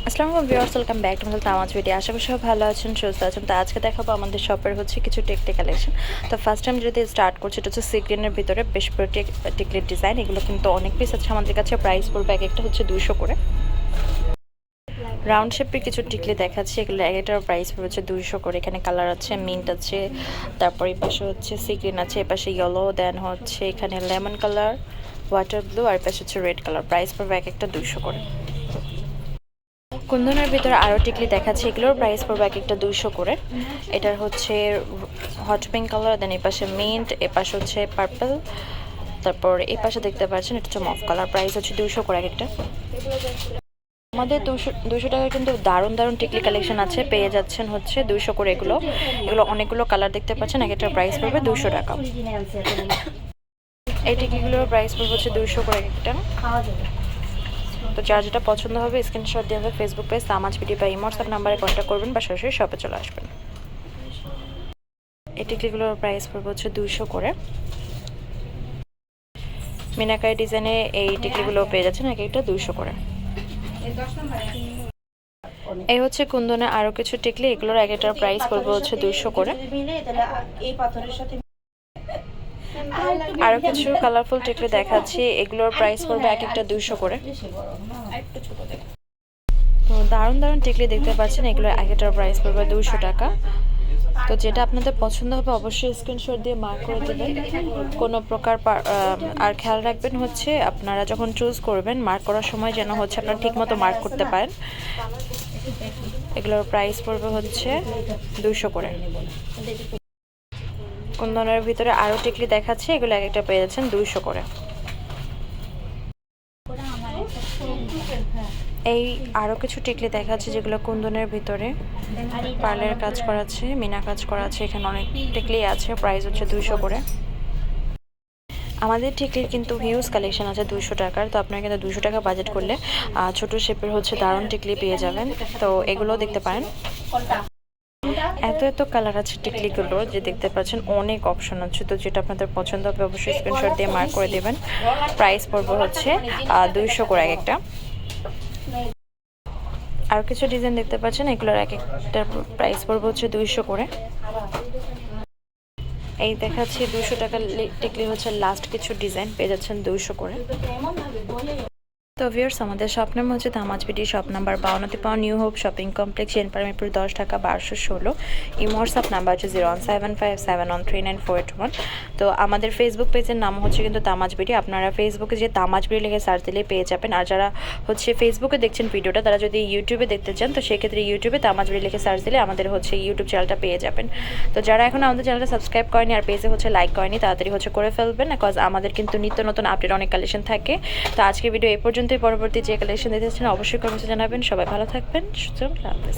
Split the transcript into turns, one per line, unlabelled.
আসসালামু আলাইকুম viewers, welcome back to my তামাজ ভিডিও। আশা করি সবাই ভালো আছেন, সুস্থ আছেন। তো আজকে দেখাবো আমাদের শপের কিছু টেকটি কালেকশন। তো ফার্স্ট টাইম যদি স্টার্ট করছি, এটা হচ্ছে সি গ্রিনের ভিতরে বেশ টিকলির ডিজাইন। এগুলো কিন্তু অনেক পিস আছে আমাদের কাছে। প্রাইস পড়বে এক একটা হচ্ছে 200 করে। রাউন্ড শেপের কিছু টিকলি দেখাচ্ছি, এগুলো এক একটার প্রাইস পড়বে হচ্ছে 200 করে। এখানে কালার আছে, মিন্ট আছে, তারপর এই পাশে হচ্ছে সি গ্রিন আছে, এ পাশে ইয়েলো, দেন হচ্ছে এখানে লেমন কালার, ওয়াটার ব্লু, আর পাশে হচ্ছে রেড কালার। প্রাইস পড়বে এক একটা 200 করে। কুন্দনের ভিতরে আরও টিকলি দেখাচ্ছে, এগুলোর প্রাইস পড়বে এক একটা 200 করে। এটার হচ্ছে হট পিঙ্ক কালার, দেন এই পাশে মিন্ট, এ পাশে হচ্ছে পার্পল, তারপর এই পাশে দেখতে পাচ্ছেন এটা হচ্ছে মফ কালার। প্রাইস হচ্ছে 200 করে এক একটা। আমাদের 200 টাকায় কিন্তু দারুণ দারুণ টিকলি কালেকশন আছে, পেয়ে যাচ্ছেন হচ্ছে 200 করে। এগুলো অনেকগুলো কালার দেখতে পাচ্ছেন, এক একটা প্রাইস পড়বে 200 টাকা। এই টিকলিগুলোর প্রাইস পড়বে হচ্ছে 200 করে এক একটা। তো যার যেটা পছন্দ হবে স্ক্রিনশট দিয়ে আমাদের ফেসবুক পেজ তামাজ ভিডিও বা ইমো হোয়াটসঅ্যাপ নাম্বারে কন্ট্যাক্ট করবেন বা সরাসরি শপে চলে আসবেন। এই টিকলিগুলোর প্রাইস পড়বে হচ্ছে 200 করে। মিনাকারি ডিজাইনে এই টিকলিগুলো পেয়ে যাচ্ছেন এক একটা 200 করে। এই হচ্ছে কুন্দনে আরও কিছু টিকলি, এগুলোর এক একটার প্রাইস পড়বে হচ্ছে 200 করে। আরও কিছু কালারফুল টিকলি দেখাচ্ছি, এগুলোর প্রাইস পড়বে এক একটা 200 করে। তো দারুণ দারুণ টিকলি দেখতে পাচ্ছেন, এগুলোর এক একটার প্রাইস পড়বে 200 টাকা। তো যেটা আপনাদের পছন্দ হবে অবশ্যই স্ক্রিনশট দিয়ে মার্ক করে দেবেন। কোনো প্রকার আর খেয়াল রাখবেন হচ্ছে আপনারা যখন চুজ করবেন মার্ক করার সময় যেন হচ্ছে আপনারা ঠিকমতো মার্ক করতে পারেন। এগুলোর প্রাইস পড়বে হচ্ছে 200 করে। কুন্দনের ভিতরে আরও টিকলি দেখাচ্ছে, এগুলো এক একটা পেয়ে যাচ্ছেন 200 করে। এই আরও কিছু টিকলি দেখাচ্ছে যেগুলো কুন্দনের ভিতরে পার্লের কাজ করা আছে, মিনা কাজ করা আছে। এখানে অনেক টিকলি আছে, প্রাইস হচ্ছে 200 করে। আমাদের টিকলির কিন্তু হিউজ কালেকশন আছে 200 টাকার। তো আপনারা কিন্তু 200 টাকা বাজেট করলে ছোট শেপের হচ্ছে দারুণ টিকলি পেয়ে যাবেন। তো এগুলো দেখতে পারেন। এত এত কালার আছে টিকলিগুলো যে দেখতে পাচ্ছেন, অনেক অপশন আছে। তো যেটা আপনাদের পছন্দ হবে অবশ্যই স্ক্রিনশট দিয়ে মার্ক করে দেবেন। প্রাইস পড়বে হচ্ছে 200 করে এক একটা। আর কিছু ডিজাইন দেখতে পাচ্ছেন, এগুলোর এক একটা প্রাইস পড়বে হচ্ছে 200 করে। এই দেখাচ্ছি 200 টাকা টিকলি হচ্ছে লাস্ট কিছু ডিজাইন পেয়ে যাচ্ছেন 200 করে। তো ভিউয়ার্স, আমাদের শপ নাম হচ্ছে তামাজ ভিডি, শপ নাম্বার 52 পাওয়া new hope shopping complex, Mirpur 10 Dhaka 1216। Imo WhatsApp number হচ্ছে 01757139481। তো আমাদের ফেসবুক পেজের নাম হচ্ছে কিন্তু তামাজ ভিডি। আপনারা ফেসবুকে যে তামাজ ভিডি লিখে সার্চ দিলে পেয়ে যাবেন। আর যারা হচ্ছে ফেসবুকে দেখছেন ভিডিওটা, তারা যদি ইউটিউবে দেখতে চান তো সেক্ষেত্রে ইউটিউবে তামাজ ভিডি লিখে সার্চ দিলে আমাদের হচ্ছে ইউটিউব চ্যানেলটা পেয়ে যাবেন। তো যারা এখন আমাদের চ্যানেলটা সাবস্ক্রাইব করেনি আর পেজে হচ্ছে লাইক করেনি, তাড়াতাড়ি হচ্ছে করে ফেলবেন, বিকজ আমাদের কিন্তু নিত্য নতুন আপডেট অনেক কালেকশন থাকে। তো আজকে ভিডিও এই পর্যন্ত। পরবর্তী যে কালেকশন দিতে চান অবশ্যই কমেন্টে জানাবেন। সবাই ভালো থাকবেন, সুস্থ থাকবেন।